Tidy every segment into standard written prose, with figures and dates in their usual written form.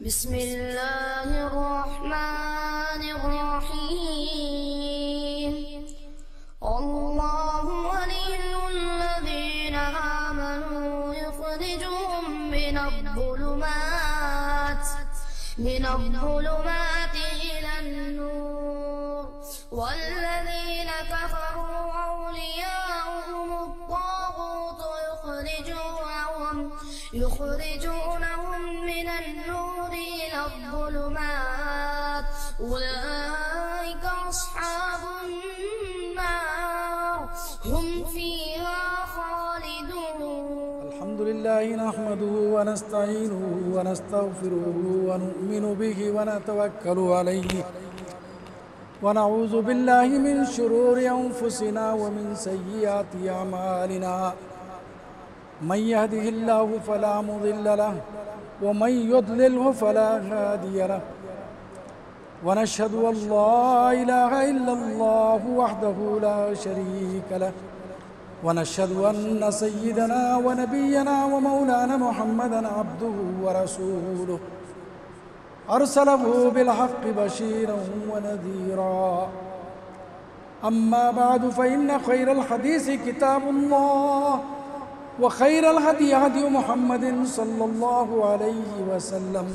बिस्मिल्लाहिर्रहमानिर्रहीम। अल्लाहु वलियुल्लज़ीना आमनू युख़रिजुहुम मिनज़्ज़ुलुमाति इलन्नूर वल्लज़ीना कफ़रू अवलियाउहुमुत्ताग़ूत युख़रिजूनहुम मिनन्नूर इलज़्ज़ुलुमात उलाइका अस्हाबुन्नार हुम फ़ीहा ख़ालिदून। अल्हम्दुलिल्लाहि नहमदुहु व नस्तईनुहु व नस्तगफिरुहु व नु'मिनु बिहि व नतवक्कलु अलैहि व नऊज़ु बिल्लाहि मिन शुरूरि अंफुसिना व मिन सय्यिआति अमालिना। मन यहदिहिल्लाहु फला मुदिल्ल लहु व मन युद्लिल्हु फला हादिय लहु व नशहदु अल्ला इलाहा इल्लल्लाहु वहदहु ला शरीक लहु व नशहदु अन्न सय्यिदना व नबिय्यना व मौलाना मुहम्मदन अब्दुहु व रसूलुहु अरसलहु बिलहक़्क़ि बशीरन व नज़ीरा। अम्मा बअदु फ़इन्न ख़ैरल हदीसी किताबुल्लाह व खैरल हदी हदी मुहम्मदिन सल्लल्लाहु अलैहि वसल्लम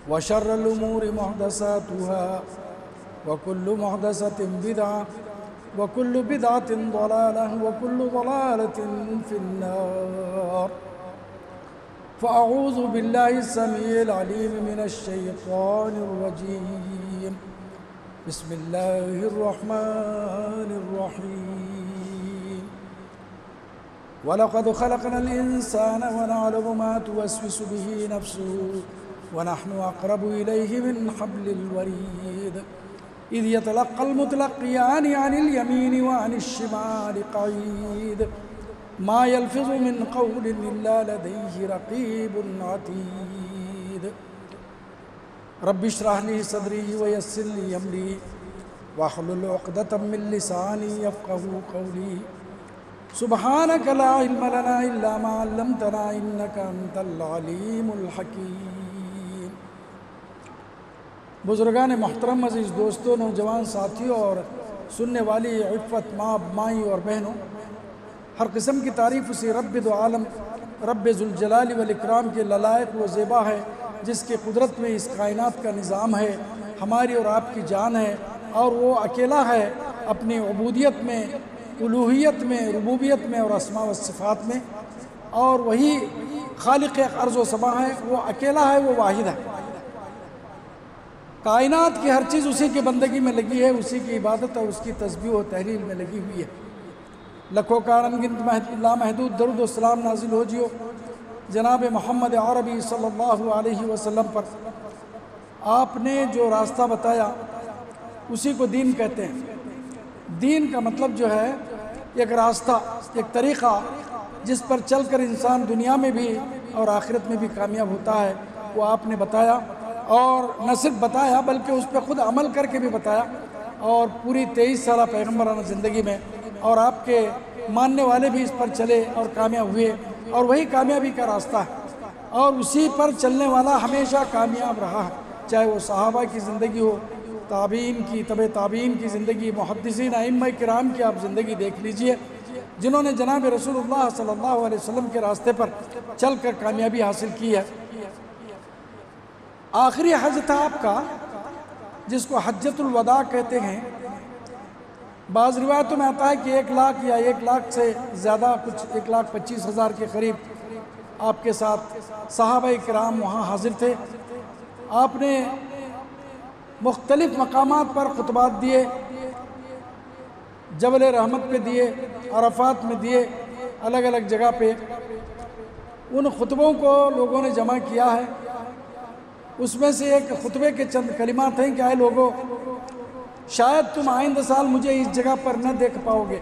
व शर्रल उमूरि मुहदसातुहा व कुल्लु मुहदसतिन बिदअह व कुल्लु बिदअतिन ज़लालह व कुल्लु ज़लालतिन फिन्नार। फ़अऊज़ु बिल्लाहि समीइल अलीम मिनश शैतानिर रजीम। बिस्मिल्लाहिर रहमानिर रहीम। वलक़द ख़लक़नल इंसान व नअलमु मा तुवस्विसु बिही नफ्सुहु व नहनु अक़रबु इलैहि मिन हब्लिल वरीद। इज़ यतलक़्क़ल मुतलक़्क़ियानि अनिल यमीनि व अनिश शिमालि क़ईद। मा यल्फ़िज़ु मिन क़ौलिन इल्ला लदैहि रक़ीबुन अतीद। रब्बि इश्रह ली सदरी व यस्सिर ली अमरी वहलुल उक़दतम मिन लिसानी यफ़क़हू क़ौली। सुब्हानक ला इल्म लना इल्ला मा अल्लमतना इन्नका अंतल अलीमुल हकीम। बुज़ुर्गान मोहतरम, अज़ीज़ दोस्तों, नौजवान साथियों और सुनने वाली इफ़्फ़त माँ माई और बहनों, हर किस्म की तारीफ़ उसी रब्ब दो आलम रब्ब ज़ुल जलाली वल इकराम के ललायक व ज़ेबा है, जिसके कुदरत में इस कायनात का निज़ाम है, हमारी और आपकी जान है, और वो अकेला है अपनी उबूदियत में, उलूहियत में, रुबूबियत में और अस्मा व सिफ़ात में, और वही खालिक़ अर्ज़ व समा है। वो अकेला है, वो वाहिद है। कायनात की हर चीज़ उसी की बंदगी में लगी है, उसी की इबादत और उसकी तस्बीह व तहलील में लगी हुई है। लखों का अनगिनत लामहदूद दरूद व सलाम नाजिल हो जियो जनाब मोहम्मद अरबी सल्लल्लाहु अलैहि वसल्लम पर। आपने जो रास्ता बताया उसी को दीन कहते हैं। दीन का मतलब जो है एक रास्ता, एक तरीक़ा जिस पर चलकर इंसान दुनिया में भी और आखिरत में भी कामयाब होता है, वो आपने बताया। और न सिर्फ बताया बल्कि उस पर ख़ुद अमल करके भी बताया। और पूरी 23 साल पैगम्बराना ज़िंदगी में और आपके मानने वाले भी इस पर चले और कामयाब हुए, और वही कामयाबी का रास्ता है, और उसी पर चलने वाला हमेशा कामयाब रहा है। चाहे वो सहाबा की ज़िंदगी हो, ताबीन की, तबे ताबीन की ज़िंदगी, मुहद्दिसीन अइम्मा किराम की आप ज़िंदगी देख लीजिए, जिन्होंने जनाब रसूलुल्लाह सल्लल्लाहु अलैहि वसल्लम के रास्ते पर चल कर कामयाबी हासिल की है। आखिरी हज था आपका, जिसको हज्जतुल वदा कहते हैं। बाज़ रिवायतों में आता है कि 1 लाख या 1 लाख से ज़्यादा, कुछ 1,25,000 के करीब आपके साथ सहाबाए किराम वहाँ हाजिर थे। आपने मुख्तलिफ़ मकामात पर खुतबात दिए, जबल रहमत पे दिए, अरफात में दिए, अलग अलग जगह पे। उन खुतबों को लोगों ने जमा किया है। उसमें से एक खुतबे के चंद कलिमात हैं कि आए लोगों, शायद तुम आइंदा साल मुझे इस जगह पर न देख पाओगे,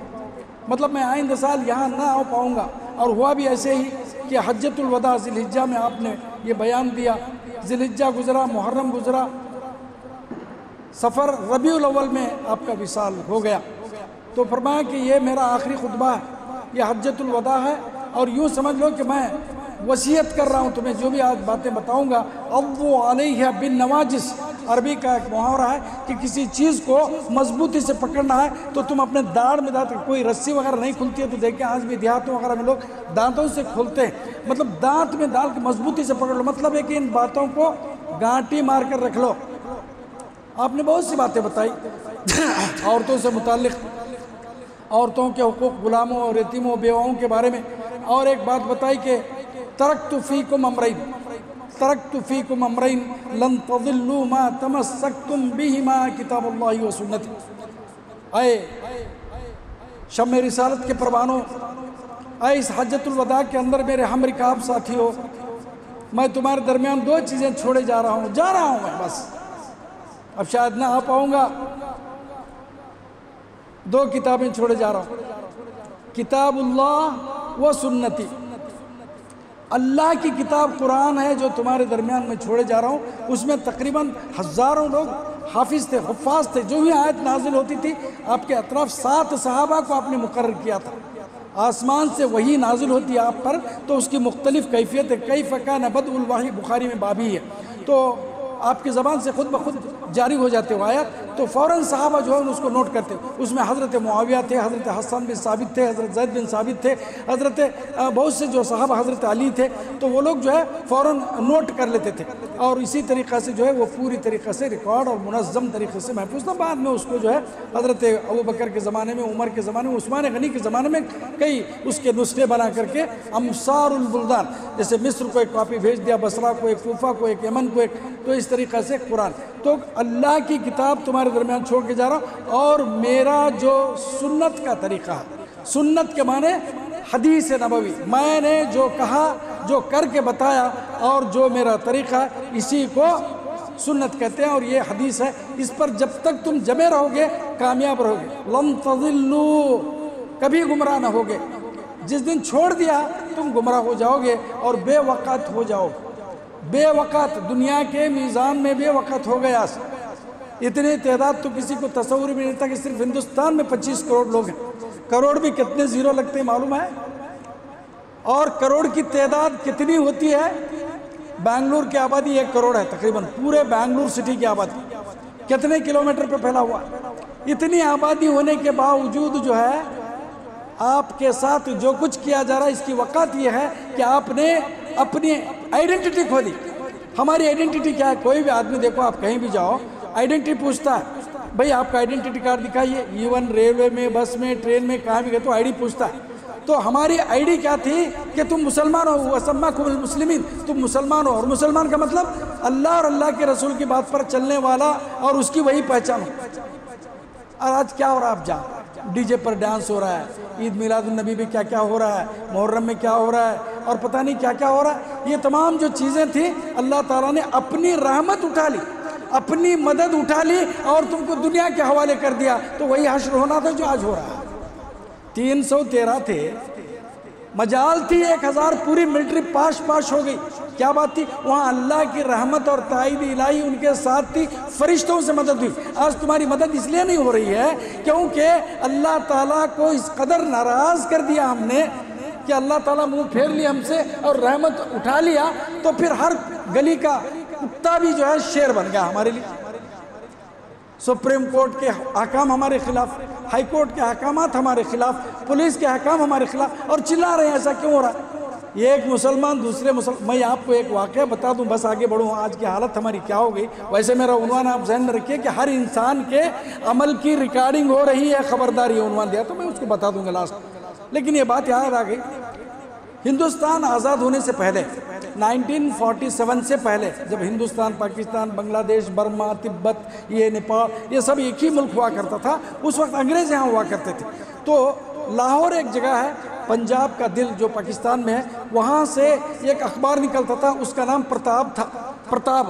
मतलब मैं आइंदा साल यहाँ ना आ पाऊँगा। और हुआ भी ऐसे ही कि हज्जतुल वदा ज़िलहिज्जा में आपने ये बयान दिया। ज़िलहिज्जा गुज़रा, मुहर्रम गुज़रा, सफ़र रबीउल अव्वल में आपका विसाल हो गया। तो फरमाया कि ये मेरा आखिरी खुतबा है, ये हज्जतुल वदा है, और यूँ समझ लो कि मैं वसीयत कर रहा हूँ तुम्हें, जो भी आज बातें बताऊँगा, अव्वु अलैहा बिन नवाजिस, अरबी का एक मुहावरा है कि किसी चीज़ को मजबूती से पकड़ना है तो तुम अपने दाढ़ में दांत, कोई रस्सी वगैरह नहीं खुलती है तो देखें आज भी देहातों वगैरह में लोग दांतों से खोलते हैं, मतलब दांत में डाल के मजबूती से पकड़ लो। मतलब है कि इन बातों को गांठी मार कर रख लो। आपने बहुत सी बातें बताई औरतों से मुताल्लिक़, औरतों के हुकूक, गुलामों और यतीमों बेवाओं के बारे में, और एक बात बताई कि तरक्तु फ़ीकुम अमरैन लन तज़िल्लू मा तमस्सक्तुम बिहिमा किताबुल्लाहि व सुन्नती। आए शम्मे रिसालत के परवानों, आए इस हज्जतुल वदा के अंदर मेरे हम रिकाब साथियों, मैं तुम्हारे दरमियान दो चीज़ें छोड़े जा रहा हूँ मैं, बस अब शायद ना आ पाऊँगा। दो किताबें छोड़े जा रहा हूँ, किताबुल्लाह व सुन्नती। अल्लाह की किताब कुरान है जो तुम्हारे दरमियान में छोड़े जा रहा हूँ। उसमें तकरीबन हज़ारों लोग हाफिज़ थे, हुफ़ाज़ थे। जो भी आयत नाजिल होती थी आपके अतराफ 7 सहाबा को आपने मुकर्रर किया था। आसमान से वही नाजिल होती है आप पर तो उसकी मुख्तलिफ़ कैफियत है। कैफ़ कान बदउल वही बुखारी में बाबी है, तो आपकी ज़बान से खुद ब खुद जारी हो जाते हो आयत, तो फ़ौरन सहाबा जो है उसको नोट करते। उसमें हज़रत मुआविया थे, हज़रत हसन बिन साबित थे, हज़रत ज़ैद बिन साबित थे, हज़रत बहुत से जो सहाबा, हज़रत अली थे, तो वो लोग जो है फ़ौरन नोट कर लेते थे और इसी तरीक़ा से जो है वो पूरी तरीक़े से रिकॉर्ड और मुनज़्ज़म तरीक़े से महफूज था। बाद में उसको जो है हज़रत अबू बकर के ज़माने में, उमर के ज़माने में, उस्मान गनी के ज़माने में कई उसके नुस्खे बना करके अमसारुल बुल्दान, जैसे मिस्र को एक कॉपी भेज दिया, बसरा को एक, कूफा को एक, यमन को एक, तो इस तरीक़ा से कुरान। तो अल्लाह की किताब तुम्हारे दरमियान छोड़ के जा रहा हूँ, और मेरा जो सुन्नत का तरीक़ा है, सुन्नत के माने हदीस नबवी, मैंने जो कहा, जो करके बताया और जो मेरा तरीक़ा है, इसी को सुन्नत कहते हैं और ये हदीस है। इस पर जब तक तुम जमे रहोगे कामयाब रहोगे। लम तज़िल्लू, कभी गुमराह न होगे। जिस दिन छोड़ दिया तुम गुमराह हो जाओगे और बेवक़्त हो जाओगे। बेवक़्त, दुनिया के मीज़ान में बेवक़्त हो गया। इतनी तादाद तो किसी को तस्वुर भी नहीं था कि सिर्फ हिंदुस्तान में 25 करोड़ लोग हैं। करोड़ भी कितने ज़ीरो लगते हैं मालूम है? और करोड़ की तादाद कितनी होती है? बेंगलुरु की आबादी 1 करोड़ है तकरीबन, पूरे बेंगलुरु सिटी की आबादी कितने किलोमीटर पे फैला हुआ। इतनी आबादी होने के बावजूद जो है आपके साथ जो कुछ किया जा रहा है, इसकी वक़्त यह है कि आपने अपनी आइडेंटिटी खो दी। हमारी आइडेंटिटी क्या है? कोई भी आदमी देखो, आप कहीं भी जाओ, आइडेंटिटी पूछता है, भाई आपका आइडेंटिटी कार्ड दिखाइए। इवन रेलवे में, बस में, ट्रेन में, कहाँ भी गए तो आईडी पूछता है। तो हमारी आईडी क्या थी कि तुम मुसलमान हो, वसम्माकुमुल मुस्लिमीन, तुम मुसलमान हो। और मुसलमान का मतलब अल्लाह और अल्लाह के रसूल की बात पर चलने वाला और उसकी वही पहचान हो। और आज क्या हो रहा है? आप जाओ, डीजे पर डांस हो रहा है, ईद मिलादुन्नबी में क्या क्या हो रहा है, मुहर्रम में क्या हो रहा है, और पता नहीं क्या क्या हो रहा है। ये तमाम जो चीज़ें थी अल्लाह ताला ने अपनी रहमत उठा ली, अपनी मदद उठा ली और तुमको दुनिया के हवाले कर दिया। तो वही हश्र होना था जो आज हो रहा है। 313 थे, मजाल थी 1000 पूरी मिलिट्री पाश हो गई। क्या बात थी? वहाँ अल्लाह की रहमत और ताईद इलाही उनके साथ थी, फरिश्तों से मदद हुई। आज तुम्हारी मदद इसलिए नहीं हो रही है क्योंकि अल्लाह ताला को इस कदर नाराज़ कर दिया हमने कि अल्लाह ताला मुंह फेर लिया हमसे और रहमत उठा लिया। तो फिर हर गली का कुत्ता भी जो है शेर बन गया हमारे लिए। सुप्रीम कोर्ट के अहकाम हमारे खिलाफ, हाई कोर्ट के अहकामात हमारे खिलाफ, पुलिस के अहकाम हमारे खिलाफ, और चिल्ला रहे हैं। ऐसा क्यों हो रहा है? ये एक मुसलमान दूसरे मुसलमान, मैं आपको एक वाक़या बता दूं, बस आगे बढ़ूँ। आज की हालत हमारी क्या हो गई? वैसे मेरा उन्वान आप ज़हन में रखिए कि हर इंसान के अमल की रिकॉर्डिंग हो रही है, खबरदार। ये उन्वान दिया तो मैं उसको बता दूंगा लास्ट। लेकिन ये बात याद आ गई, हिंदुस्तान आज़ाद होने से पहले 1947 से पहले, जब हिंदुस्तान, पाकिस्तान, बांग्लादेश, बर्मा, तिब्बत, ये नेपाल, ये सब एक ही मुल्क हुआ करता था। उस वक्त अंग्रेज़ यहाँ हुआ करते थे। तो लाहौर एक जगह है, पंजाब का दिल जो पाकिस्तान में है, वहाँ से एक अखबार निकलता था, उसका नाम प्रताप था। प्रताप,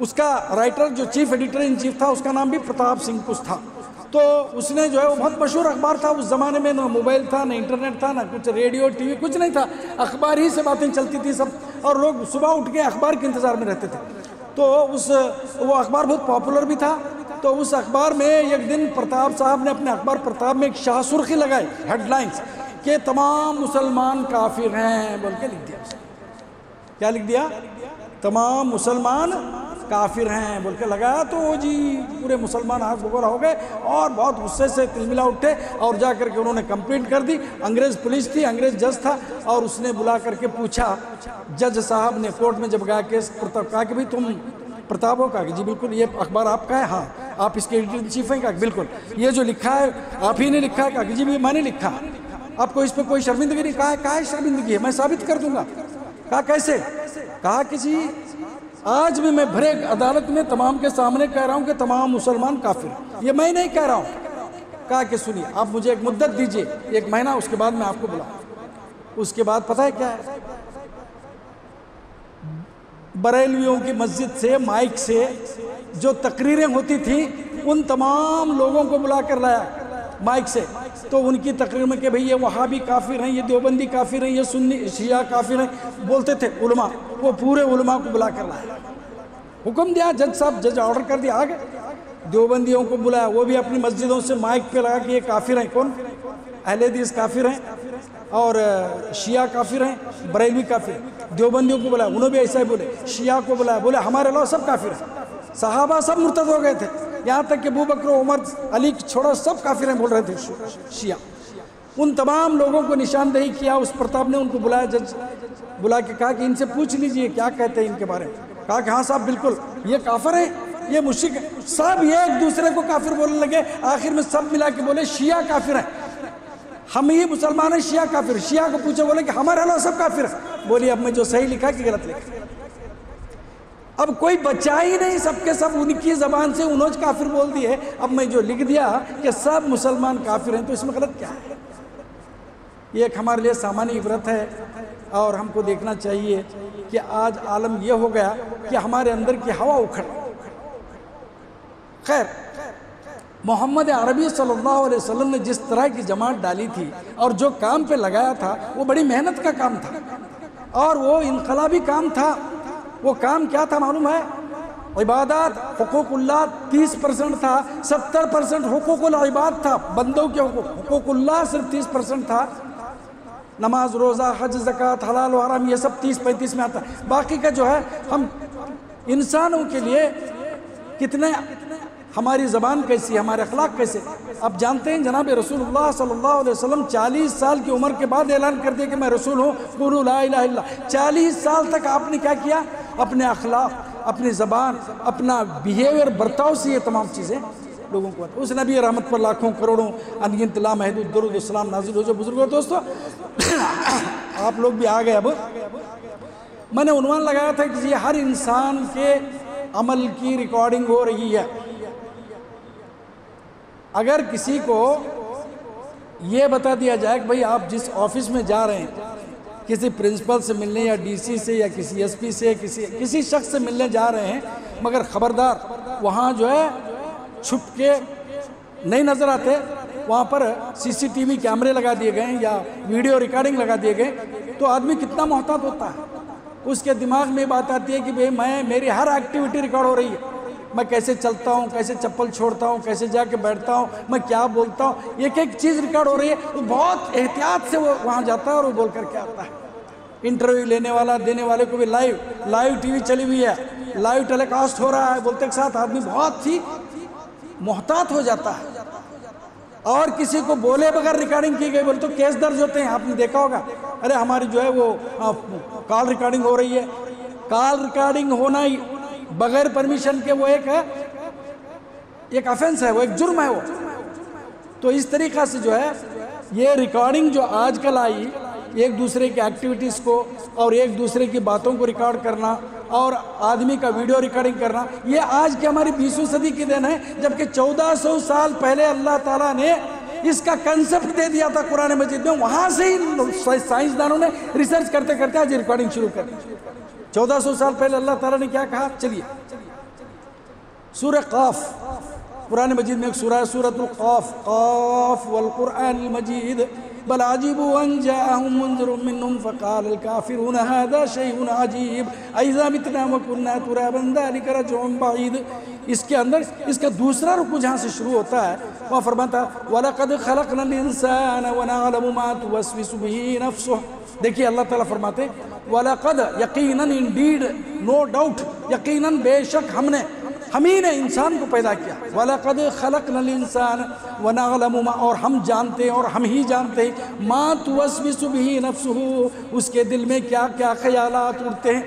उसका राइटर जो चीफ एडिटर इन चीफ था उसका नाम भी प्रताप सिंह कुछ था। तो उसने जो है वो बहुत मशहूर अखबार था। उस ज़माने में ना मोबाइल था, ना इंटरनेट था, ना कुछ रेडियो टीवी कुछ नहीं था, अखबार ही से बातें चलती थी सब, और लोग सुबह उठ के अखबार के इंतज़ार में रहते थे। तो वो अखबार बहुत पॉपुलर भी था। तो उस अखबार में एक दिन प्रताप साहब ने अपने अखबार प्रताप में एक शाह सुर्खी लगाई, हेडलाइंस कि तमाम मुसलमान काफिर हैं बोल के लिख दिया। क्या लिख दिया? तमाम मुसलमान काफिर हैं बोल के लगाया। तो वो जी पूरे मुसलमान आग बगोला हो गए और बहुत गुस्से से तिलमिला उठे और जा करके उन्होंने कंप्लेंट कर दी। अंग्रेज़ पुलिस थी, अंग्रेज़ जज था और उसने बुला करके पूछा, जज साहब ने कोर्ट में जब गया केस, प्रताप कहा कि भाई तुम प्रताप हो? कहा कि जी बिल्कुल। ये अखबार आपका है? हाँ। आप इसके एडिटर इन चीफ हैं? कहा बिल्कुल। ये जो लिखा है आप ही ने लिखा है? कहा कि जी भी मैंने लिखा। आपको इस पर कोई शर्मिंदगी नहीं? कहा है शर्मिंदगी है, मैं साबित कर दूंगा। कहा कैसे? कहा कि जी आज भी मैं भरे अदालत में तमाम के सामने कह रहा हूं कि तमाम मुसलमान काफिर, ये मैं नहीं कह रहा हूं। कहा कि सुनिए, आप मुझे एक मुद्दत दीजिए, 1 महीना, उसके बाद मैं आपको बुलाऊं। उसके बाद पता है क्या है, बरेलवियों की मस्जिद से माइक से जो तकरीरें होती थी उन तमाम लोगों को बुला कर लाया माइक से। तो उनकी तकरीर में कि भाई ये वहाबी काफिर हैं, ये देवबंदी काफिर हैं, ये सुन्नी शिया काफिर हैं बोलते थे उलमा, वो पूरे उलमा को बुला कर लाया। हुक्म दिया जज साहब, जज ऑर्डर कर दिया, आ गए। देवबंदियों को बुलाया, वो भी अपनी मस्जिदों से माइक पे लगा कि ये काफिर हैं। कौन? अहले हदीस काफिर हैं और शिया काफिर हैं, बरेलवी काफिर। देवबंदियों को बुलाया, उन्होंने भी ऐसा ही बोले। शिया को बुलाया, बोले हमारे अलावा सब काफिर हैं। सहाबा सब मुर्तद हो गए थे, यहाँ तक कि अबू बकर, उमर, अली छोड़ा सब काफिर हैं बोल रहे थे शिया। उन तमाम लोगों को निशानदेही किया। उस प्रताप ने उनको बुलाया, जज बुला के कहा कि इनसे पूछ लीजिए क्या कहते हैं इनके बारे में। कहा कि हाँ साहब बिल्कुल, ये काफिर है, ये मुश्रिक है। सब ये एक दूसरे को काफिर बोलने लगे। आखिर में सब मिला के बोले शिया काफिर है, हम ही मुसलमान हैं, शिया काफिर। शिया को पूछे, बोले कि हमारे अलावा सब काफिर है। बोलिए अब मैं जो सही लिखा कि गलत लिखा? अब कोई बचा ही नहीं, सबके सब उनकी ज़बान से उन्होंने काफिर बोल दिए। अब मैं जो लिख दिया कि सब मुसलमान काफिर हैं, तो इसमें गलत क्या है? ये एक हमारे लिए सामान्य इबरत है और हमको देखना चाहिए कि आज आलम यह हो गया कि हमारे अंदर की हवा उखड़। खैर, मोहम्मद अरबी सल्लल्लाहु अलैहि वसल्लम ने जिस तरह की जमात डाली थी और जो काम पे लगाया था वो बड़ी मेहनत का काम था और वो इनकलाबी काम था। वो काम क्या था मालूम है? इबादत, हुकूकुल्लाह 30% था, 70% हुकूकुल इबाद था, बंदों के हुकूकुल्लाह सिर्फ 30% था। नमाज, रोज़ा, हज, ज़कात, हलाल और हराम ये सब 30-35 में आता है। बाकी का जो है हम इंसानों के लिए कितने, हमारी ज़बान कैसी, हमारे अखलाक कैसे। अब जानते हैं जनाब रसूलुल्लाह सल्लल्लाहु अलैहि वसल्लम 40 साल की उम्र के बाद ऐलान कर दिया कि मैं रसूल हूँ, क़ुलू ला इलाहा इल्लल्लाह। 40 साल तक आपने क्या किया? अपने अखलाक, अपनी ज़बान, अपना बिहेवियर, बर्ताव से ये तमाम चीज़ें लोगों को। उस नबी रहमत पर लाखों करोड़ों अनगिनत लामहदूद दुरूद व सलाम नाज़िल हो। जो बुजुर्गों दोस्तों आप लोग भी आ गए। अब मैंने उन्वान लगाया था कि ये हर इंसान के अमल की रिकॉर्डिंग हो रही है। अगर किसी को ये बता दिया जाए कि भाई आप जिस ऑफिस में जा रहे हैं, किसी प्रिंसिपल से मिलने या डीसी से या किसी एसपी से किसी शख्स से मिलने जा रहे हैं, मगर ख़बरदार वहाँ जो है छुप के नहीं नज़र आते, वहाँ पर सीसीटीवी कैमरे लगा दिए गए या वीडियो रिकॉर्डिंग लगा दिए गए, तो आदमी कितना मोहतात होता है। उसके दिमाग में बात आती है कि भाई मेरी हर एक्टिविटी रिकॉर्ड हो रही है, मैं कैसे चलता हूँ, कैसे चप्पल छोड़ता हूँ, कैसे जाके बैठता हूँ, मैं क्या बोलता हूँ, एक एक चीज़ रिकॉर्ड हो रही है। तो बहुत एहतियात से वो वहाँ जाता है और वो बोल कर के आता है। इंटरव्यू लेने वाला, देने वाले को भी लाइव टीवी चली हुई है, लाइव टेलीकास्ट हो रहा है, बोलते के साथ आदमी बहुत ही मोहतात हो जाता है। और किसी को बोले बगैर रिकॉर्डिंग की गई बोले तो केस दर्ज होते हैं। आपने देखा होगा, अरे हमारी जो है वो कॉल रिकॉर्डिंग हो रही है। कॉल रिकॉर्डिंग होना ही बगैर परमिशन के वो एक ऑफेंस है, वो एक जुर्म है वो। तो इस तरीक़ा से जो है ये रिकॉर्डिंग जो आजकल आई, एक दूसरे की एक्टिविटीज़ को और एक दूसरे की बातों को रिकॉर्ड करना और आदमी का वीडियो रिकॉर्डिंग करना, ये आज की हमारी 20वीं सदी की देन है। जबकि 1400 साल पहले अल्लाह ताला ने इसका कंसेप्ट दे दिया था कुरान मजीद में। वहाँ से ही साइंसदानों ने रिसर्च करते करते आज रिकॉर्डिंग शुरू कर दी। 1400 साल पहले अल्लाह ताला ने क्या कहा? चलिए सूरह क़ाफ, कुरान मजीद में एक सूरह है, सूरतुल क़ाफ, क़ाफ वल क़ुरआनिल मजीद, बल अजीबु अन जाअहुम मुनज़िरुम मिनहुम फ़क़ालल काफ़िरूना हाज़ा शैउन अजीब अइज़ा मितना व कुन्ना तुराबन ज़ालिका रज्उन बईद। इसके अंदर इसका दूसरा रुकू जहाँ से शुरू होता है वहाँ फरमाता वलक़द ख़लक़नल इंसान व नअलमु मा तुवस्विसु बिही नफ्सुह। देखिए अल्लाह ताला फरमाते वलक़द, यकीनन, इंडीड, नो डाउट, यकीनन बेशक हम ही ने इंसान को पैदा किया। वलक़द ख़लक़नल इंसान व नअलमु मा, और हम जानते हैं और हम ही जानते हैं मा तुवस्विसु बिही नफ्सुहु, उसके दिल में क्या क्या ख्यालात उठते हैं।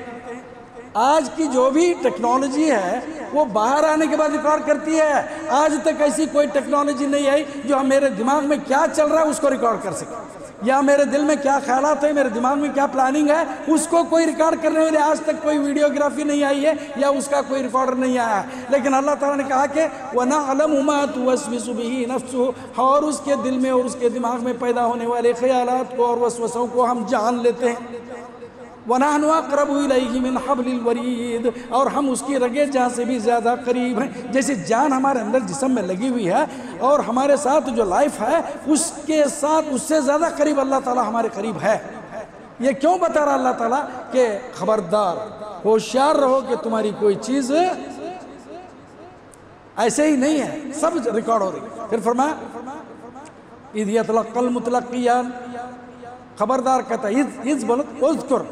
आज की जो भी टेक्नोलॉजी है वो बाहर आने के बाद रिकॉर्ड करती है। आज तक ऐसी कोई टेक्नोलॉजी नहीं आई जो मेरे दिमाग में क्या चल रहा है उसको रिकॉर्ड कर सके, या मेरे दिल में क्या ख्यालात है, मेरे दिमाग में क्या प्लानिंग है, उसको कोई रिकॉर्ड करने वाले आज तक कोई वीडियोग्राफी नहीं आई है या उसका कोई रिकॉर्डर नहीं आया है। लेकिन अल्लाह ताला ने कहा कि वनअलमु मा तुवस्विसु बिही नफ्सुहु, और उसके दिल में और उसके दिमाग में पैदा होने वाले ख्यालात को और वसवसों को हम जान लेते हैं। वनहनु अक़रबु इलैहि मिन हब्लिल वरीद, और हम उसकी रगे जान से भी ज़्यादा करीब हैं। जैसे जान हमारे अंदर जिस्म में लगी हुई है और हमारे साथ जो लाइफ है उसके साथ उससे ज़्यादा करीब अल्लाह ताला हमारे करीब है। ये क्यों बता रहा अल्लाह ताला कि खबरदार, होशियार रहो कि तुम्हारी कोई चीज़ ऐसे ही नहीं है, सब रिकॉर्ड हो रही। फिर फरमाया इज़ यतलक़्क़ल मुतलक़्क़ियान, खबरदार कहता है इज़ बोलो उज़्कुर,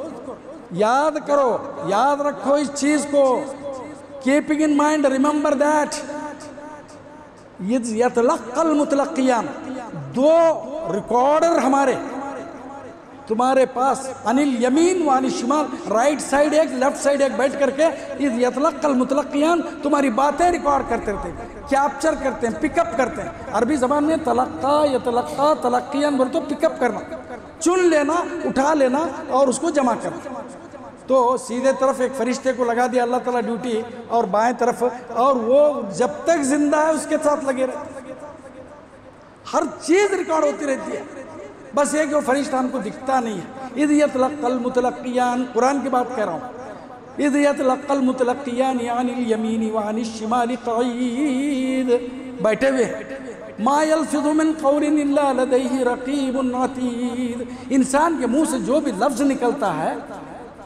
याद करो, याद रखो इस चीज को, keeping in mind, remember that यतलक़्क़ल मुतलक़्क़ियान, दो रिकॉर्डर हमारे तुम्हारे पास, अनिल यमीन व अनिल शिमाल, राइट साइड एक, लेफ्ट साइड एक बैठ करके इज़ यतलक़्क़ल मुतलक़्क़ियान, तुम्हारी बातें रिकॉर्ड करते रहते हैं, कैप्चर करते हैं, पिकअप करते हैं। अरबी ज़बान में तलक़्क़ा, यतलक़्क़ा, तलक़्क़ियान बोले तो पिकअप करना, चुन लेना, उठा लेना और उसको जमा करना। तो सीधे तरफ एक फरिश्ते को लगा दिया अल्लाह ताला ड्यूटी और बाएं तरफ, और वो जब तक जिंदा है उसके साथ लगे रहते, हर चीज रिकॉर्ड होती रहती है। बस ये कि वो फरिश्ता हमको दिखता नहीं है। इज़ यतलक़्क़ल मुतलक़्क़ियान, कुरान की बात कह रहा हूँ। इज़ यतलक़्क़ल मुतलक़्क़ियान अनिल यमीनी व अनिश शिमाली क़ईद, बैठे हुए मा यल्फ़िज़ु मिन क़ौलिन इल्ला लदैहि रक़ीबुन अतीद, इंसान के मुंह से जो भी लफ्ज़ निकलता है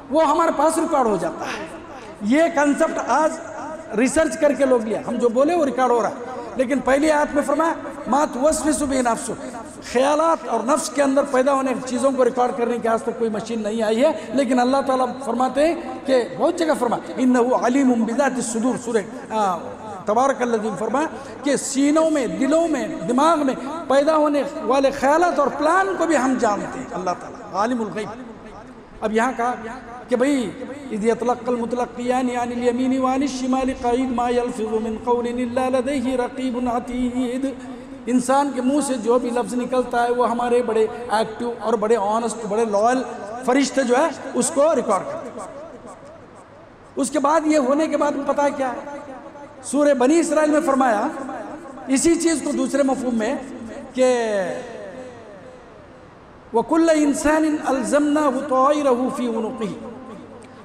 वो हमारे पास रिकॉर्ड हो जाता है। ये कंसेप्ट आज रिसर्च करके लोग लिया, हम जो बोले वो रिकॉर्ड हो रहा है। लेकिन पहली आयत में फरमाया मा तुवस्विसु बिही नफ्सुहु, ख्यालात और नफ्स के अंदर पैदा होने चीज़ों को रिकॉर्ड करने की आज तक कोई मशीन नहीं आई है। लेकिन अल्लाह ताला फरमाते हैं कि बहुत जगह फरमाया इन्नहु अलीमुम बिज़ातिस सुदूर, सूरह तबारकल्लज़ी फरमाया कि सीनों में, दिलों में, दिमाग में पैदा होने वाले ख्यालात और प्लान को भी हम जानते हैं। अल्लाह ताला आलिमुल गैब। अब यहाँ कहा कि भाई इज़ यतलक़्क़ल मुतलक़्क़ियान अनिल यमीनी व अनिश शिमाली क़ईद मा यल्फ़िज़ु मिन क़ौलिन इल्ला लदैहि रक़ीबुन अतीद, इंसान के मुंह से जो भी लफ्ज़ निकलता है वो हमारे बड़े एक्टिव और बड़े ऑनेस्ट, बड़े लॉयल फरिश्ते जो है उसको रिकॉर्ड करते हैं। उसके बाद ये होने के बाद पता है क्या है, सूरह बनी इसराइल में फरमाया इसी चीज़ को दूसरे मफ़हूम में कि वकुल्ल इंसान अल्ज़मनाहु ताइरहु फ़ी उनुक़िही,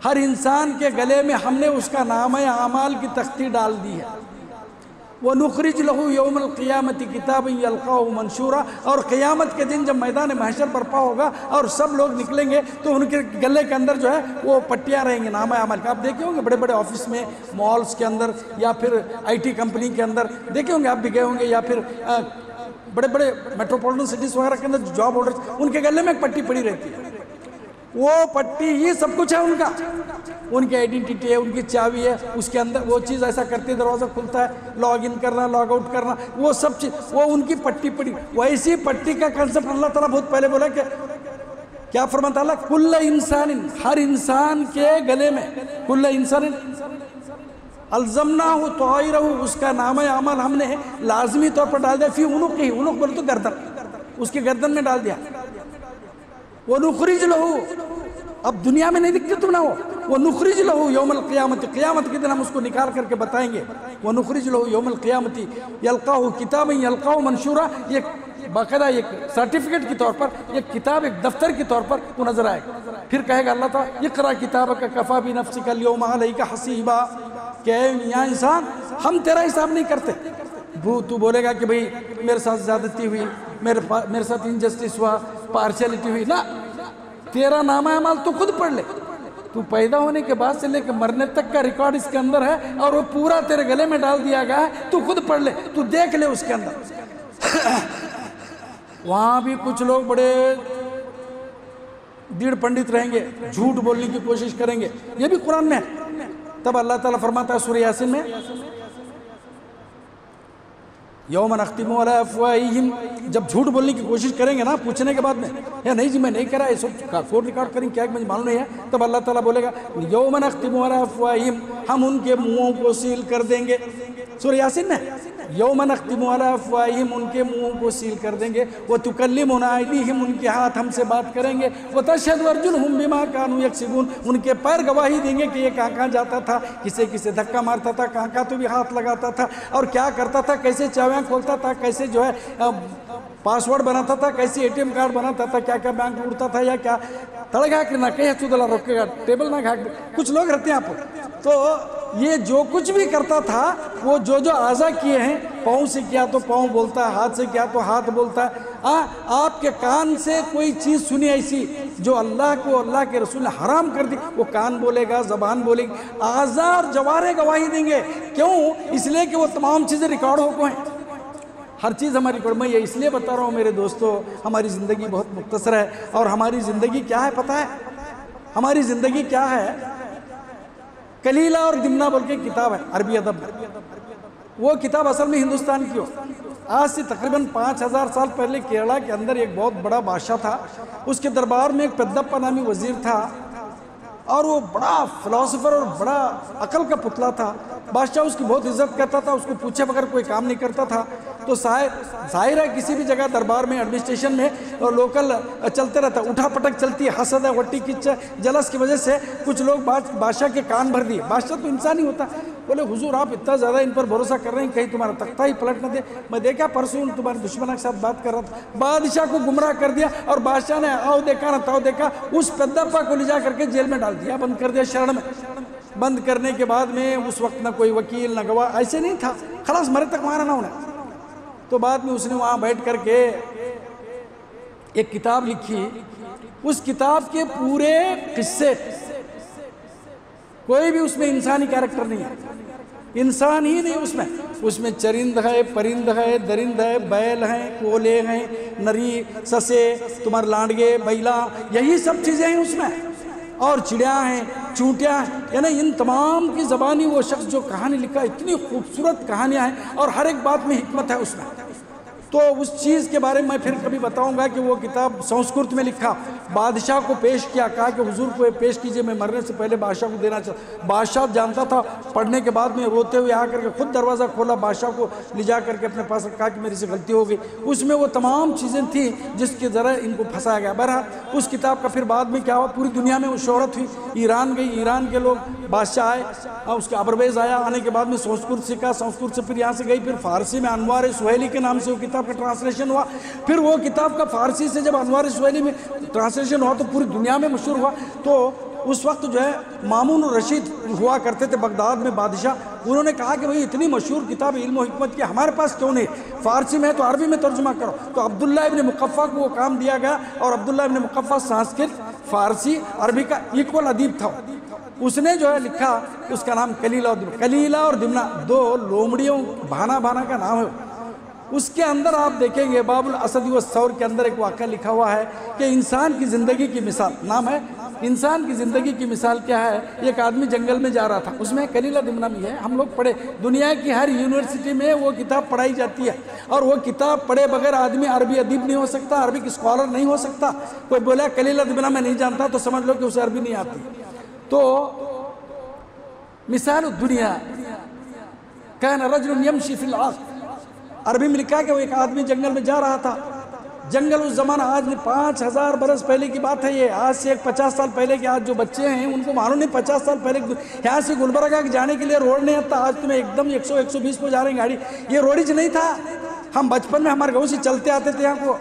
हर इंसान के गले में हमने उसका नाम-ए आमाल की तख्ती डाल दी है। व नुख़रिज लहू यौमल क़ियामति किताबन यल्क़ाहु मंशूरा, और क़ियामत के दिन जब मैदान महशर बर्पा होगा और सब लोग निकलेंगे तो उनके गले के अंदर जो है वो पट्टियाँ रहेंगी नाम अमल का। आप देखे होंगे बड़े बड़े ऑफिस में, मॉल्स के अंदर, या फिर IT कंपनी के अंदर देखे होंगे, आप भी गए होंगे, या फिर बड़े बड़े मेट्रोपॉलिटन सिटीज़ वगैरह के अंदर जॉब होल्डर्स, उनके गले में एक पट्टी पड़ी रहती है। वो पट्टी ही सब कुछ है उनका, उनकी आइडेंटिटी है, उनकी चाबी है, उसके अंदर वो चीज़ ऐसा करती है, दरवाज़ा खुलता है, लॉग इन करना, लॉग आउट करना, वो सब चीज़ वो उनकी पट्टी पड़ी। वैसी पट्टी का कंसेप्ट अल्लाह ताला बहुत पहले बोला कि क्या फरमाता अल्लाह, कुल्ल इंसान, हर इंसान के गले में, कुल्ल इंसान अल्ज़मनाहु ताइरहु, उसका नाम अमल हमने लाजमी तौर पर डाल दिया, फ़ी उनुक़िही, उनुक़ बोले तो गर्दन, उसके गर्दन में डाल दिया। वो नुख़रिज लहू, अब दुनिया में नहीं दिखते तुम ना, वो नुख़रिज लहू यौमल क़ियामत, क़ियामत के दिन हम उसको निकाल करके बताएंगे। वो नुख़रिज लहू यौमल क़ियामति यल्क़ाहु किताबन यल्क़ाहु मंशूरा, ये बाकायदा एक सर्टिफिकेट के तौर पर, एक किताब, एक दफ्तर के तौर पर वो नजर आएगा। फिर कहेगा अल्लाह ताला इक़रा किताबका कफ़ा बिनफ़्सिका अल-यौमा अलैका हसीबा, क्या या इंसान हम तेरा हिसाब नहीं करते। तू बोलेगा कि भाई मेरे साथ ज़्यादती हुई, मेरे साथ इनजस्टिस हुआ, पार्शियलिटी हुई, ना, तेरा नामा अमाल तू खुद पढ़ ले, तू पैदा होने के बाद से लेकर मरने तक का रिकॉर्ड इसके अंदर है और वो पूरा तेरे गले में डाल दिया गया है। तू खुद पढ़ ले, तू देख ले उसके अंदर। वहाँ भी कुछ लोग बड़े दृढ़ पंडित रहेंगे, झूठ बोलने की कोशिश करेंगे, ये भी कुरान में है। तब अल्लाह ताला फरमाता है सूरह यासीन में, यौम नख्तिमु अला अफ़वाहिहिम, जब झूठ बोलने की कोशिश करेंगे ना पूछने के बाद में, या नहीं जी मैं नहीं करा, ये सब फोन रिकॉर्ड करेंगे क्या मुझे मालूम नहीं है, तब अल्लाह ताला बोलेगा यौम नख्तिमु अला अफ़वाहिहिम, हम उनके मुंहों को सील कर देंगे। सूरह यासीन में यौम नख्तिमु अला अफ़वाहिहिम, उनके मुंहों को सील कर देंगे। व तुकल्लिमुना अयदीहिम, उनके हाथ हमसे बात करेंगे। व तशहदु अर्जुलहुम बिमा कानू यक्सिबून, उनके पैर गवाही देंगे कि ये कहाँ कहाँ जाता था, किसे किसे धक्का मारता था, कहाँ कहाँ तो भी हाथ लगाता था, और क्या करता था, कैसे चाबियाँ खोलता था, कैसे जो है पासवर्ड बनाता था, कैसे एटीएम कार्ड बनाता था, क्या क्या बैंक उड़ता था, या क्या तड़गा कि ना कहे चुदला रोकेगा टेबल ना खा। कुछ लोग रहते हैं आप, तो ये जो कुछ भी करता था वो जो जो आज़ा किए हैं, पाँव से किया तो पाँव बोलता है, हाथ से किया तो हाथ बोलता है। आपके कान से कोई चीज़ सुनी ऐसी जो अल्लाह को, अल्लाह के रसूल ने हराम कर दी, वो कान बोलेगा, ज़बान बोलेगी, आज़ा और जवारे गवाही देंगे। क्यों? इसलिए कि वो तमाम चीज़ें रिकॉर्ड हो गए, हर चीज़ हमारी रिकॉर्ड। मैं ये इसलिए बता रहा हूँ मेरे दोस्तों, हमारी ज़िंदगी बहुत मुख्तसर है, और हमारी ज़िंदगी क्या है पता है? हमारी ज़िंदगी क्या है? कलीला और दिमना बोल के किताब है अरबी अदब में, वो किताब असल में हिंदुस्तान की हो। आज से तकरीबन 5000 साल पहले केरला के अंदर एक बहुत बड़ा बादशाह था, उसके दरबार में एक पेद्दप्पा नामी वजीर था, और वो बड़ा फिलोसोफर और बड़ा अकल का पुतला था। बादशाह उसकी बहुत इज्जत करता था, उसको पूछे बगैर कोई काम नहीं करता था। तो जाहिर है किसी भी जगह दरबार में, एडमिनिस्ट्रेशन में और लोकल चलते रहता, उठा पटक चलती है, हसद है, वट्टी किच, जलस की वजह से कुछ लोग बादशाह के कान भर दिए। बादशाह तो इंसान ही होता, बोले हुजूर आप इतना ज़्यादा इन पर भरोसा कर रहे हैं, कहीं तुम्हारा तख्ता ही पलट न दे। मैं देखा परसों तुम्हारे दुश्मन के साथ बात कर रहा था, बादशाह को गुमराह कर दिया, और बादशाह ने आओ देखा ना ताओ देखा, उस पेद्दप्पा को ले जा करके जेल में डाल दिया, बंद कर दिया शरण में। बंद करने के बाद में उस वक्त ना कोई वकील ना गवाह, ऐसे नहीं था, खलास मरे तक मारा ना उन्हें। तो बाद में उसने वहाँ बैठ करके एक किताब लिखी, उस किताब के पूरे किस्से, कोई भी उसमें इंसानी कैरेक्टर नहीं है, इंसान ही नहीं उसमें। उसमें चरिंद है, परिंद है, दरिंद है, बैल हैं, कोले हैं, नरी, ससे, तुम्हारे लांडगे, बैला, यही सब चीज़ें हैं उसमें, और चिड़िया हैं, चूंटियाँ, यानी इन तमाम की ज़बानी वो शख्स जो कहानी लिखा, इतनी खूबसूरत कहानियाँ हैं, और हर एक बात में हिकमत है उसमें। तो उस चीज़ के बारे में मैं फिर कभी बताऊंगा कि वो किताब संस्कृत में लिखा, बादशाह को पेश किया, कहा कि हुजूर को ये पेश कीजिए, मैं मरने से पहले बादशाह को देना चाहता। बादशाह जानता था, पढ़ने के बाद में रोते हुए आकर के खुद दरवाज़ा खोला, बादशाह को ले जा करके अपने पास कहा कि मेरी से गलती हो गई। उसमें वो तमाम चीज़ें थी जिसके ज़रा इनको फंसाया गया। बहरहाल उस किताब का फिर बाद में क्या हुआ, पूरी दुनिया में वो शोहरत हुई, ईरान गई, ईरान के लोग, बादशाह आए, उसके अबरवेज़ आया, आने के बाद में संस्कृत सीखा, संस्कृत से फिर यहाँ से गई, फिर फारसी में अनवार सुहेली के नाम से वो किताब का ट्रांसलेशन हुआ। फिर वो किताब का फारसी से जब अनवार सुहेली में ट्रांसलेशन हुआ तो पूरी दुनिया में मशहूर हुआ। तो उस वक्त जो है मामून रशीद हुआ करते थे बगदाद में बादशाह, उन्होंने कहा कि भाई इतनी मशहूर किताब इल्म और हिकमत की हमारे पास क्यों नहीं, फारसी में तो अरबी में तर्जुमा करो। तो अब्दुल्ला इब्न मुकफ़्फ़ा को वो काम दिया गया, और अब्दुल्ला इब्न मुकफ़्फ़ा संस्कृत, फारसी, अरबी का इक्वल अदीब था। उसने जो है लिखा, उसका नाम कलीला और दिमना। कलीला और दिमना दो लोमड़ियों भाना भाना का नाम है। उसके अंदर आप देखेंगे बाबुल असदी व सौर के अंदर एक वाक़या लिखा हुआ है कि इंसान की ज़िंदगी की मिसाल, नाम है इंसान की ज़िंदगी की मिसाल क्या है। एक आदमी जंगल में जा रहा था, उसमें कलीला दिमना भी है, हम लोग पढ़े, दुनिया की हर यूनिवर्सिटी में वो किताब पढ़ाई जाती है, और वो किताब पढ़े बगैर आदमी अरबी अदीब नहीं हो सकता, अरबी की स्कॉलर नहीं हो सकता। कोई बोला कलीला दिमना मैं नहीं जानता तो समझ लो कि उसे अरबी नहीं आती। तो मिसाल दुनिया कान रजुल यमशी फिल अर्ज़, अरबी में लिखा कि वो एक आदमी जंगल में जा रहा था। जंगल उस जमाना, आज 5000 बरस पहले की बात है ये, आज से 50 साल पहले के आज जो बच्चे हैं उनको मालूम नहीं 50 साल पहले यहाँ से गुलबर्गा जाने के लिए रोड नहीं आता। आज तुम्हें एकदम 100-120 पे जा रही गाड़ी, ये रोड ही नहीं था। हम बचपन में हमारे गाँव से चलते आते थे यहाँ को,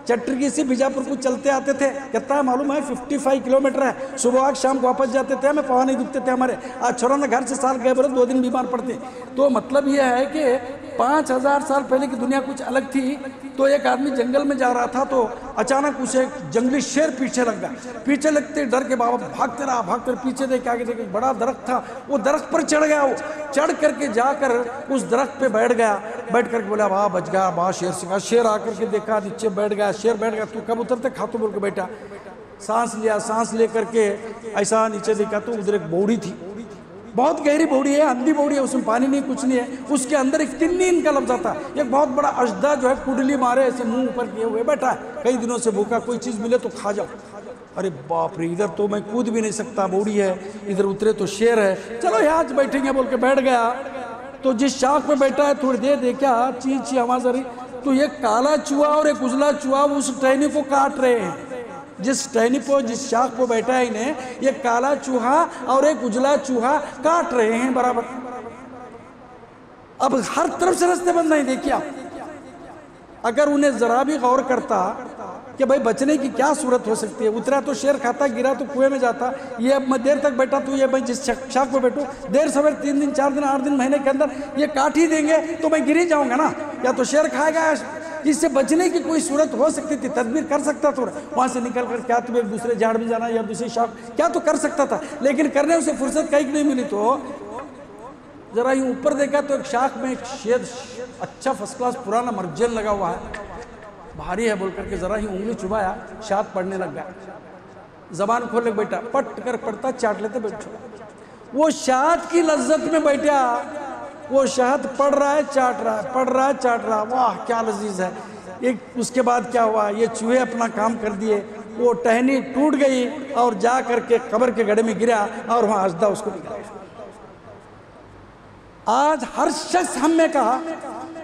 चट्टगी से बीजापुर को चलते आते थे, कितना है मालूम है? 55 किलोमीटर है। सुबह आग शाम को वापस जाते थे, हमें पाँव नहीं दुखते थे हमारे। आज छोरा ना घर से साल गए बोले 2 दिन बीमार पड़ते। तो मतलब यह है कि 5000 साल पहले की दुनिया कुछ अलग थी। तो एक आदमी जंगल में जा रहा था, तो अचानक उसे जंगली शेर पीछे लग गया। पीछे लगते डर के बाबा भागते रहा, पीछे देख आगे देखे बड़ा दरख्त था, वो दरख्त पर चढ़ गया। वो चढ़ करके जाकर उस दरख्त पे बैठ गया। बैठ करके बोला वाह बच गया, वाह शेर से कहा। शेर आकर के देखा, नीचे बैठ गया। शेर बैठ गया, तू कब उतरते खातू बोल के बैठा। सांस लिया, सांस ले करके ऐसा नीचे देखा तो उधर एक बौड़ी थी, बहुत गहरी बौड़ी है, अंधी बौड़ी है, उसमें पानी नहीं कुछ नहीं है। उसके अंदर एक तिन्नी इनका लफ्ज़ था। एक बहुत बड़ा अजदा जो है कुंडली मारे ऐसे मुंह ऊपर किए हुए बैठा है, कई दिनों से भूखा, कोई चीज़ मिले तो खा जाओ। अरे बाप रे, इधर तो मैं कूद भी नहीं सकता, बौड़ी है, इधर उतरे तो शेर है, चलो यहाँ बैठेंगे बोल के बैठ गया। तो जिस शाख में बैठा है थोड़ी देर देखा, ची ची आवाज़ आ रही, तो एक काला चूहा और एक उजला चूहा उस टहनी को काट रहे हैं। जिस टहनी पर जिस शाख पर बैठा है इन्हें, एक काला चूहा और एक उजला चूहा काट रहे हैं बराबर। अब हर तरफ से रास्ते बंद नहीं। देखिए आप, अगर उन्हें जरा भी गौर करता कि भाई बचने की क्या सूरत हो सकती है, उतरा तो शेर खाता, गिरा तो कुएं में जाता, ये अब मैं देर तक बैठा तो ये मैं जिस शाख पर बैठूं देर सवेर 3 दिन 4 दिन 8 दिन महीने के अंदर ये काट ही देंगे तो मैं गिर ही जाऊंगा ना, या तो शेर खाएगा। इससे बचने की कोई सूरत हो सकती थी, तदबीर कर सकता था। वहाँ से निकल कर क्या तुम्हें एक दूसरे झाड़ में जाना या दूसरी शाख, क्या तो कर सकता था, लेकिन करने उसे फुर्सत कहीं नहीं मिली। तो जरा यूँ ऊपर देखा तो एक शाख में एक शेर अच्छा फर्स्ट क्लास पुराना मर्जन लगा हुआ है, भारी है बोल करके जरा ही उंगली चुभाया, शाख पढ़ने लग गया। जबान खोल के बैठा, पट कर पढ़ता, चाट लेते बैठो। वो शाख की लज्जत में बैठा, वो शहद पढ़ रहा है चाट रहा है, पढ़ रहा है चाट रहा है, वाह क्या लजीज है। एक उसके बाद क्या हुआ, ये चूहे अपना काम कर दिए, वो टहनी टूट गई और जा करके कब्र के गड्ढे में गिरा और वहाँ अजदा उसको निकाला। आज हर शख्स हमने कहा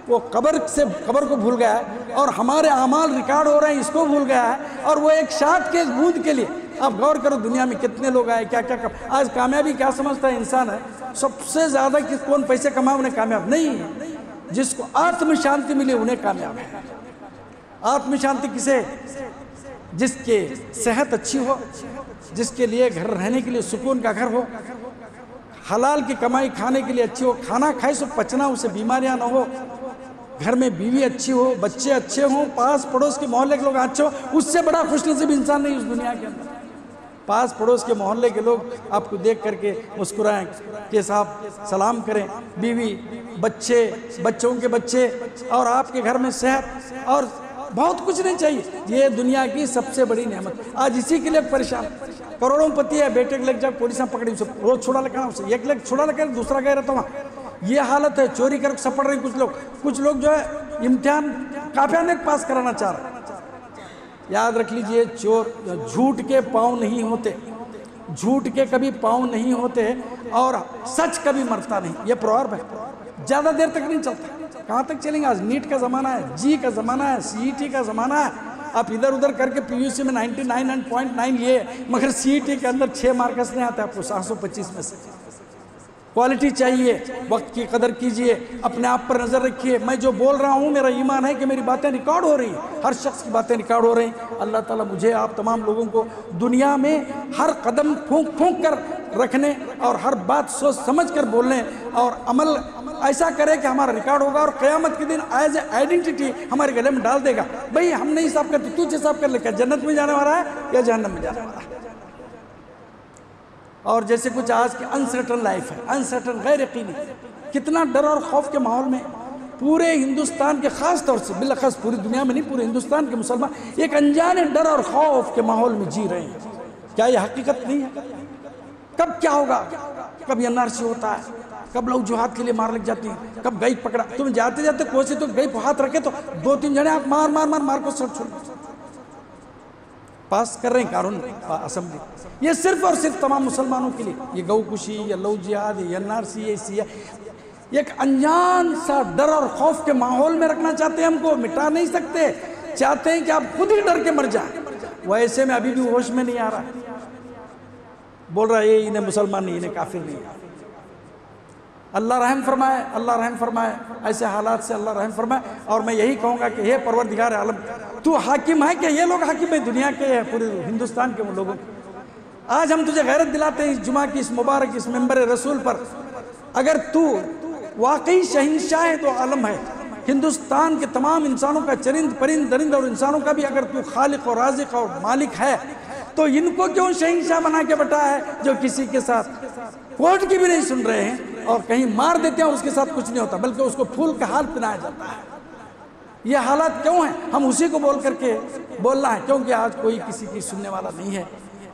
वो कब्र को भूल गया है और हमारे अमाल रिकॉर्ड हो रहे हैं इसको भूल गया है। और वो एक शाख के बूंद के लिए आप गौर करो, दुनिया में कितने लोग आए, क्या क्या आज कामयाबी क्या समझता है इंसान है? सबसे ज़्यादा कि कौन पैसे कमाए उन्हें कामयाब नहीं है, जिसको आत्म शांति मिले उन्हें कामयाब है। आत्म शांति किसे? जिसके सेहत अच्छी हो, जिसके लिए घर रहने के लिए सुकून का घर हो, हलाल की कमाई खाने के लिए अच्छी हो, खाना खाए सो पचना, उसे बीमारियां ना हो, घर में बीवी अच्छी हो, बच्चे अच्छे हों, पास पड़ोस के मोहल्ले के लोग अच्छे हो, उससे बड़ा खुशनसीब इंसान नहीं इस दुनिया के अंदर। पास पड़ोस के मोहल्ले के लोग आपको देख करके मुस्कुराएं, के साथ सलाम करें, बीवी बच्चे, बच्चों के बच्चे, और आपके घर में सेहत, और बहुत कुछ नहीं चाहिए। ये दुनिया की सबसे बड़ी नेमत। आज इसी के लिए परेशान, करोड़ों पति है, बेटे के लेकर जाकर पुलिस पकड़ी, उसे रोज छुड़ा लेकर, उसे एक लेग छुड़ा लेकर दूसरा गया रहता वहाँ। ये हालत है, चोरी कर सपड़ रही कुछ लोग जो है इम्तिहान काफियाने पास कराना चाह रहे। याद रख लीजिए, चोर झूठ के पाँव नहीं होते, झूठ के कभी पाँव नहीं होते, और सच कभी मरता नहीं, ये प्रॉवर्ब है। ज़्यादा देर तक नहीं चलता, कहाँ तक चलेंगे? आज नीट का ज़माना है, जी का ज़माना है, CET का ज़माना है। आप इधर उधर करके PUC में 99.9 लिए, मगर CET के अंदर 6 मार्क्स नहीं आते आपको 725 में से। क्वालिटी चाहिए, वक्त की कदर कीजिए, अपने आप पर नज़र रखिए। मैं जो बोल रहा हूँ मेरा ईमान है कि मेरी बातें रिकॉर्ड हो रही हैं, हर शख्स की बातें रिकॉर्ड हो रही हैं। अल्लाह ताला मुझे आप तमाम लोगों को दुनिया में हर कदम फूंक फूंक कर रखने और हर बात सोच समझ कर बोलने और अमल ऐसा करे कि हमारा रिकॉर्ड होगा और क़यामत के दिन एज ए आइडेंटिटी हमारे गले में डाल देगा। भाई हम नहीं हिसाब करते, तू हिसाब कर ले, क्या जन्नत में जाने वाला है या जहन्नम में जाने वाला है। और जैसे कुछ आज की अनसर्टन लाइफ है, अनसर्टन गैर यकीनी, कितना डर और खौफ के माहौल में पूरे हिंदुस्तान के ख़ास तौर से, बिलखस पूरी दुनिया में नहीं, पूरे हिंदुस्तान के मुसलमान एक अनजाने डर और खौफ के माहौल में जी रहे हैं। क्या ये हकीकत नहीं है? कब क्या होगा? कब NRC होता है, कब लोग जुहाद के लिए मार लग जाती हैं, कब गई पकड़ा, तुम जाते जाते कोसे तो गई हाथ रखे तो 2-3 जने आप मार मार मार मार को सर छोड़ पास कर रहे हैं कानून असेंबली। ये सिर्फ और सिर्फ तमाम मुसलमानों के लिए, ये गौकुशी या लव जिहाद या NRC ये एक अनजान सा डर और खौफ के माहौल में रखना चाहते हैं। हमको मिटा नहीं सकते, चाहते हैं कि आप खुद ही डर के मर जाए। वैसे में अभी भी होश में नहीं आ रहा, बोल रहा है ये इन्हें मुसलमान नहीं, इन्हें काफिर नहीं। अल्लाह रहम फरमाए, अल्लाह रहम फरमाए, ऐसे हालात से अल्लाह रहम फरमाए। और मैं यही कहूँगा कि हे परवरदिगार आलम, तू हाकिम है क्या? ये लोग हाकिम है दुनिया के, है पूरे हिंदुस्तान के वो लोगों। आज हम तुझे गैरत दिलाते हैं इस जुमा की, इस मुबारक, इस मेंबर रसूल पर। अगर तू वाकई शहंशाह है तो आलम है, हिंदुस्तान के तमाम इंसानों का, चरिंद परिंद दरिंद और इंसानों का भी अगर तू खालिक और राज़िक और मालिक है, तो इनको क्यों शहंशाह बना के बैठा है, जो किसी के साथ कोर्ट की भी नहीं सुन रहे हैं और कहीं मार देते हैं, उसके साथ कुछ नहीं होता, बल्कि उसको फूल का हाल पहनाया जाता है। ये हालात क्यों हैं? हम उसी को बोल करके बोलना है, क्योंकि आज कोई किसी की सुनने वाला नहीं है,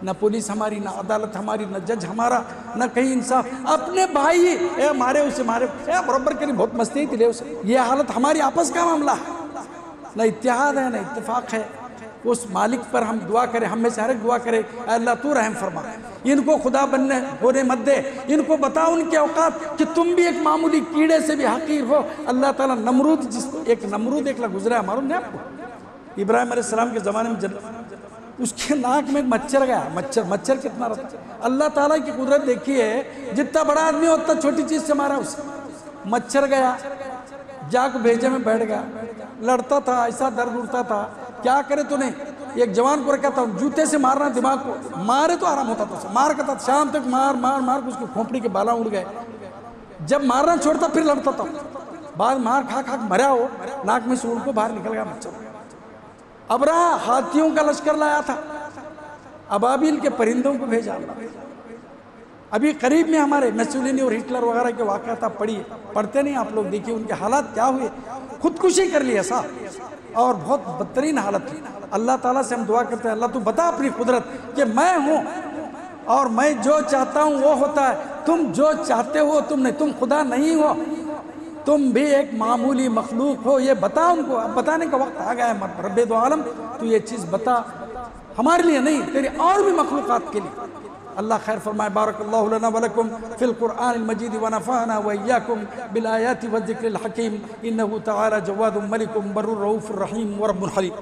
न पुलिस हमारी, न अदालत हमारी, न जज हमारा, न कहीं इंसाफ। अपने भाई ए मारे उसे मारे बराबर करी, बहुत मस्ती थी ले उसे। ये हालत हमारी आपस का मामला है, न इत्तेहाद है न इत्तेफाक है। उस मालिक पर हम दुआ करें, हम में से हर एक दुआ करे, अल्लाह तू रहम फरमा, इनको खुदा बनने होने मत दे, इनको बता उनके औकात कि तुम भी एक मामूली कीड़े से भी हकीर हो। अल्लाह ताला नमरूद, एक नमरूद एक गुजरा है, मालूम नहीं आपको? इब्राहिम अलैहिस्सलाम के ज़माने में उसके नाक में एक मच्छर गया। मच्छर कितना रहता है? अल्लाह ताला की कुदरत देखिए, जितना बड़ा आदमी होता छोटी चीज़ से मारा उसे। मच्छर गया, जाके भेजे में बैठ गया, लड़ता था, ऐसा दर्द उठता था, क्या करे तूने? एक जवान को रखा था, जूते से मारना, दिमाग को मारे तो आराम होता था, मार करता शाम तक मार मार मार के उसकी खोपड़ी के बाला उड़ गए। जब मारना छोड़ता फिर लड़ता था, बाद मार खा खा मरा हो, नाक में से उड़ को बाहर निकल गया मच्छर। अबरहा हाथियों का लश्कर लाया था, अबाबिल के परिंदों को भेजा। अभी करीब में हमारे मुसोलिनी और हिटलर वगैरह के वाक़या था, पढ़ते नहीं आप लोग? देखिए उनके हालात क्या हुए, खुदकुशी कर लिया साहब, और बहुत बदतरीन हालत थी। अल्लाह ताला से हम दुआ करते हैं, अल्लाह तू बता अपनी कुदरत कि मैं हूँ और मैं जो चाहता हूँ वो होता है, तुम जो चाहते हो तुम नहीं, तुम खुदा नहीं हो, तुम भी एक मामूली मखलूक हो, ये बता उनको। अब बताने का वक्त आ गया है, रब्बे दो आलम तू ये चीज़ बता, हमारे लिए नहीं, तेरी और भी मखलूक़ात के लिए। अल्लाह खैर फरमाए। बारकल्लाहु लना व लकुम फिल कुरआनिल मजीद व नफ़अना व इय्याकुम बिल आयाति व ज़िक्रिल हकीम इन्नहु तआला जवादुम मलिकुम बर्रुर रऊफुर रहीम व रब्बुल हलीम।